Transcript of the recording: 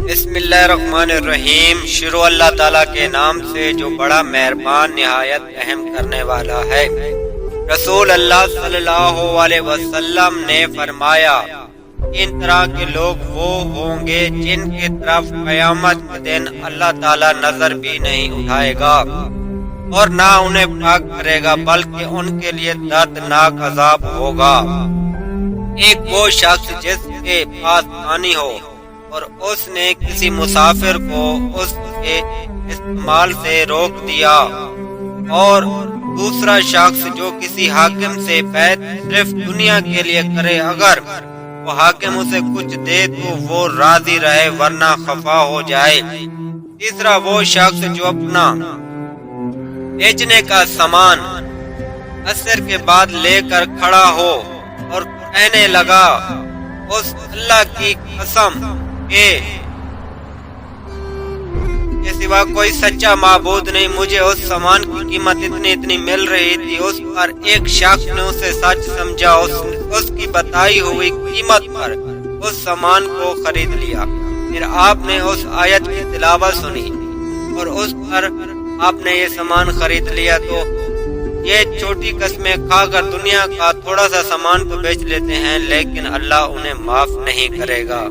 بسم اللہ الرحمن الرحیم۔ شروع اللہ تعالیٰ کے نام سے جو بڑا مہربان نہایت رحم کرنے والا ہے۔ رسول اللہ صلی اللہ علیہ وسلم نے فرمایا، ان طرح کے لوگ وہ ہوں گے جن کی طرف قیامت کے دن اللہ تعالیٰ نظر بھی نہیں اٹھائے گا اور نہ انہیں پاک کرے گا، بلکہ ان کے لیے دردناک عذاب ہوگا۔ ایک وہ شخص جس کے پاس پانی ہو اور اس نے کسی مسافر کو اس کے استعمال سے روک دیا، اور دوسرا شخص جو کسی حاکم سے بیعت صرف دنیا کے لیے کرے، اگر وہ حاکم اسے کچھ دے تو وہ راضی رہے ورنہ خفا ہو جائے۔ تیسرا وہ شخص جو اپنا بیچنے کا سامان عصر کے بعد لے کر کھڑا ہو اور کہنے لگا، اس اللہ کی قسم کے سوا کوئی سچا معبود نہیں، مجھے اس سامان کی قیمت اتنی مل رہی تھی۔ اس پر ایک شخص نے اسے سچ سمجھا، اس کی بتائی ہوئی قیمت پر اس سامان کو خرید لیا۔ پھر آپ نے اس آیت کی تلاوت سنی اور اس پر آپ نے یہ سامان خرید لیا، تو یہ چھوٹی قسمیں کھا کر دنیا کا تھوڑا سا سامان تو بیچ لیتے ہیں، لیکن اللہ انہیں معاف نہیں کرے گا۔